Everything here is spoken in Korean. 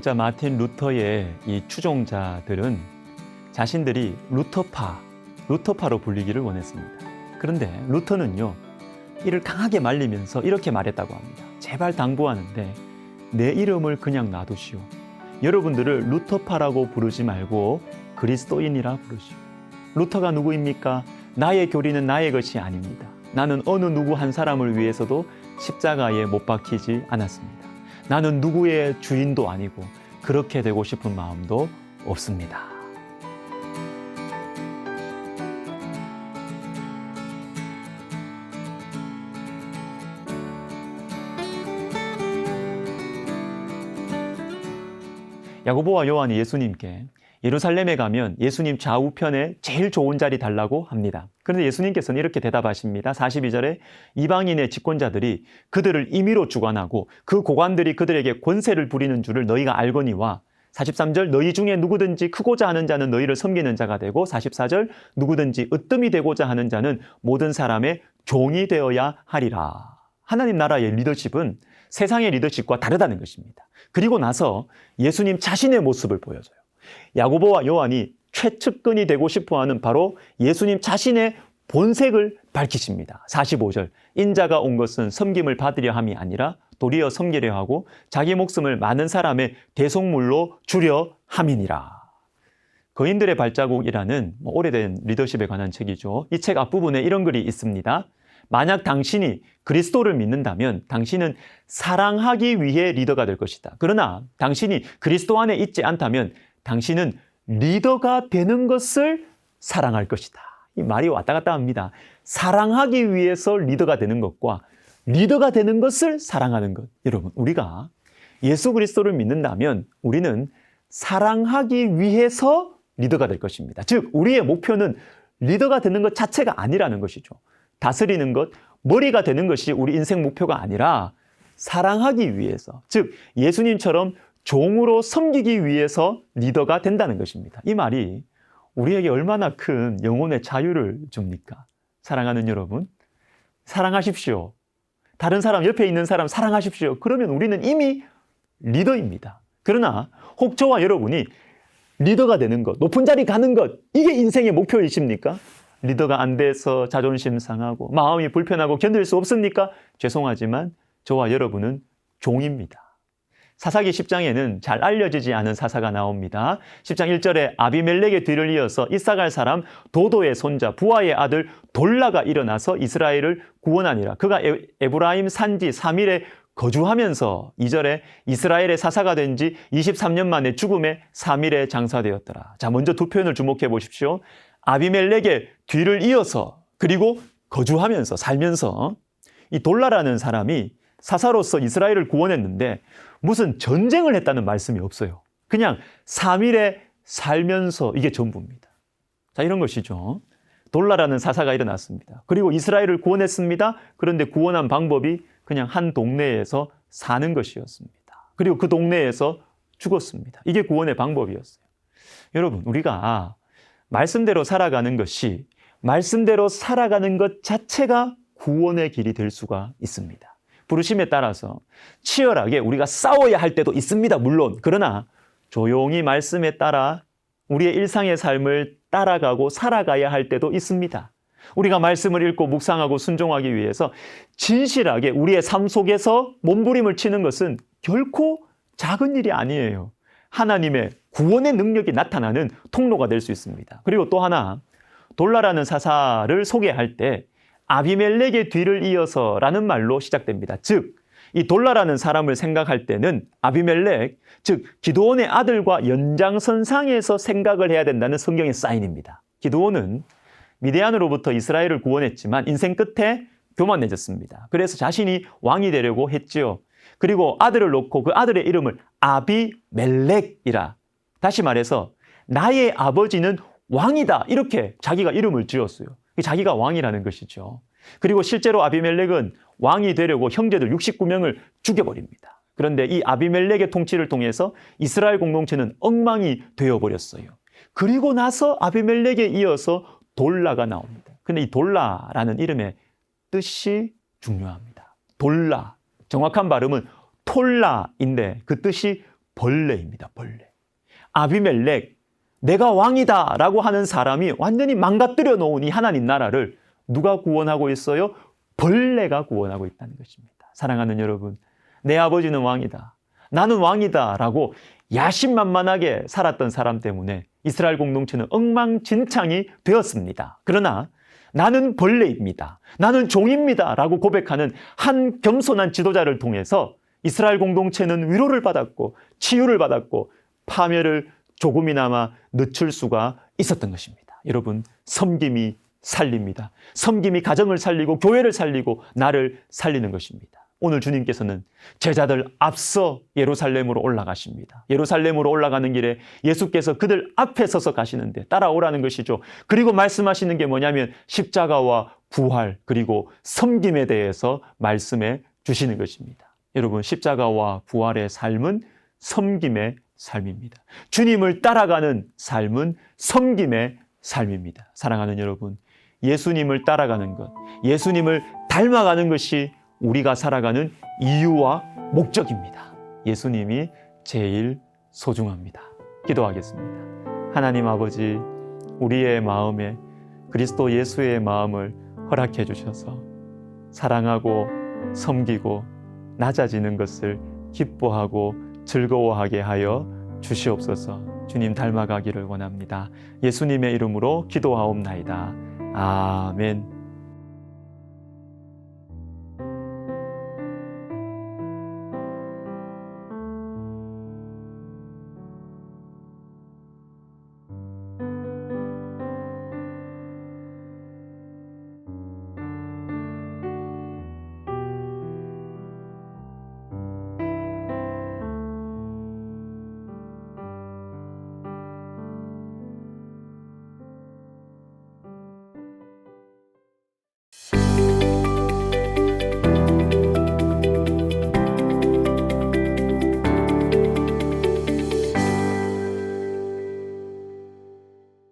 철학자 마틴 루터의 이 추종자들은 자신들이 루터파로 불리기를 원했습니다. 그런데 루터는요, 이를 강하게 말리면서 이렇게 말했다고 합니다. 제발 당부하는데 내 이름을 그냥 놔두시오. 여러분들을 루터파라고 부르지 말고 그리스도인이라 부르시오. 루터가 누구입니까? 나의 교리는 나의 것이 아닙니다. 나는 어느 누구 한 사람을 위해서도 십자가에 못 박히지 않았습니다. 나는 누구의 주인도 아니고 그렇게 되고 싶은 마음도 없습니다. 야고보와 요한이 예수님께 예루살렘에 가면 예수님 좌우편에 제일 좋은 자리 달라고 합니다. 그런데 예수님께서는 이렇게 대답하십니다. 42절에 이방인의 집권자들이 그들을 임의로 주관하고 그 고관들이 그들에게 권세를 부리는 줄을 너희가 알거니와 43절 너희 중에 누구든지 크고자 하는 자는 너희를 섬기는 자가 되고 44절 누구든지 으뜸이 되고자 하는 자는 모든 사람의 종이 되어야 하리라. 하나님 나라의 리더십은 세상의 리더십과 다르다는 것입니다. 그리고 나서 예수님 자신의 모습을 보여줘요. 야고보와 요한이 최측근이 되고 싶어하는 바로 예수님 자신의 본색을 밝히십니다. 45절 인자가 온 것은 섬김을 받으려 함이 아니라 도리어 섬기려 하고 자기 목숨을 많은 사람의 대속물로 주려 함이니라. 거인들의 발자국이라는 오래된 리더십에 관한 책이죠. 이 책 앞부분에 이런 글이 있습니다. 만약 당신이 그리스도를 믿는다면 당신은 사랑하기 위해 리더가 될 것이다. 그러나 당신이 그리스도 안에 있지 않다면 당신은 리더가 되는 것을 사랑할 것이다. 이 말이 왔다 갔다 합니다. 사랑하기 위해서 리더가 되는 것과 리더가 되는 것을 사랑하는 것. 여러분, 우리가 예수 그리스도를 믿는다면 우리는 사랑하기 위해서 리더가 될 것입니다. 즉, 우리의 목표는 리더가 되는 것 자체가 아니라는 것이죠. 다스리는 것, 머리가 되는 것이 우리 인생 목표가 아니라 사랑하기 위해서, 즉 예수님처럼 종으로 섬기기 위해서 리더가 된다는 것입니다. 이 말이 우리에게 얼마나 큰 영혼의 자유를 줍니까? 사랑하는 여러분, 사랑하십시오. 다른 사람, 옆에 있는 사람 사랑하십시오. 그러면 우리는 이미 리더입니다. 그러나 혹 저와 여러분이 리더가 되는 것, 높은 자리 가는 것, 이게 인생의 목표이십니까? 리더가 안 돼서 자존심 상하고 마음이 불편하고 견딜 수 없습니까? 죄송하지만 저와 여러분은 종입니다. 사사기 10장에는 잘 알려지지 않은 사사가 나옵니다. 10장 1절에 아비멜렉의 뒤를 이어서 이사갈 사람 도도의 손자 부하의 아들 돌라가 일어나서 이스라엘을 구원하니라. 그가 에브라임 산지 3일에 거주하면서 2절에 이스라엘의 사사가 된 지 23년 만에 죽음에 3일에 장사되었더라. 자, 먼저 두 표현을 주목해 보십시오. 아비멜렉의 뒤를 이어서, 그리고 거주하면서, 살면서. 이 돌라라는 사람이 사사로서 이스라엘을 구원했는데 무슨 전쟁을 했다는 말씀이 없어요. 그냥 3일에 살면서 이게 전부입니다. 자, 이런 것이죠. 돌라라는 사사가 일어났습니다. 그리고 이스라엘을 구원했습니다. 그런데 구원한 방법이 그냥 한 동네에서 사는 것이었습니다. 그리고 그 동네에서 죽었습니다. 이게 구원의 방법이었어요. 여러분, 우리가 말씀대로 살아가는 것이, 말씀대로 살아가는 것 자체가 구원의 길이 될 수가 있습니다. 부르심에 따라서 치열하게 우리가 싸워야 할 때도 있습니다. 물론. 그러나 조용히 말씀에 따라 우리의 일상의 삶을 따라가고 살아가야 할 때도 있습니다. 우리가 말씀을 읽고 묵상하고 순종하기 위해서 진실하게 우리의 삶 속에서 몸부림을 치는 것은 결코 작은 일이 아니에요. 하나님의 구원의 능력이 나타나는 통로가 될 수 있습니다. 그리고 또 하나, 돌라라는 사사를 소개할 때 아비멜렉의 뒤를 이어서라는 말로 시작됩니다. 즉, 이 돌라라는 사람을 생각할 때는 아비멜렉, 즉 기드온의 아들과 연장선상에서 생각을 해야 된다는 성경의 사인입니다. 기드온은 미디안으로부터 이스라엘을 구원했지만 인생 끝에 교만해졌습니다. 그래서 자신이 왕이 되려고 했지요. 그리고 아들을 놓고 그 아들의 이름을 아비멜렉이라, 다시 말해서 나의 아버지는 왕이다, 이렇게 자기가 이름을 지었어요. 자기가 왕이라는 것이죠. 그리고 실제로 아비멜렉은 왕이 되려고 형제들 69명을 죽여버립니다. 그런데 이 아비멜렉의 통치를 통해서 이스라엘 공동체는 엉망이 되어버렸어요. 그리고 나서 아비멜렉에 이어서 돌라가 나옵니다. 근데 이 돌라라는 이름의 뜻이 중요합니다. 돌라, 정확한 발음은 톨라인데 그 뜻이 벌레입니다. 벌레. 아비멜렉, 내가 왕이다 라고 하는 사람이 완전히 망가뜨려 놓은 이 하나님 나라를 누가 구원하고 있어요? 벌레가 구원하고 있다는 것입니다. 사랑하는 여러분, 내 아버지는 왕이다, 나는 왕이다 라고 야심만만하게 살았던 사람 때문에 이스라엘 공동체는 엉망진창이 되었습니다. 그러나 나는 벌레입니다, 나는 종입니다 라고 고백하는 한 겸손한 지도자를 통해서 이스라엘 공동체는 위로를 받았고 치유를 받았고 파멸을 조금이나마 늦출 수가 있었던 것입니다. 여러분, 섬김이 살립니다. 섬김이 가정을 살리고 교회를 살리고 나를 살리는 것입니다. 오늘 주님께서는 제자들 앞서 예루살렘으로 올라가십니다. 예루살렘으로 올라가는 길에 예수께서 그들 앞에 서서 가시는데 따라오라는 것이죠. 그리고 말씀하시는 게 뭐냐면 십자가와 부활 그리고 섬김에 대해서 말씀해 주시는 것입니다. 여러분, 십자가와 부활의 삶은 섬김의 삶입니다. 주님을 따라가는 삶은 섬김의 삶입니다. 사랑하는 여러분, 예수님을 따라가는 것, 예수님을 닮아가는 것이 우리가 살아가는 이유와 목적입니다. 예수님이 제일 소중합니다. 기도하겠습니다. 하나님 아버지, 우리의 마음에 그리스도 예수의 마음을 허락해 주셔서 사랑하고 섬기고 낮아지는 것을 기뻐하고 즐거워하게 하여 주시옵소서. 주님 닮아가기를 원합니다. 예수님의 이름으로 기도하옵나이다. 아멘.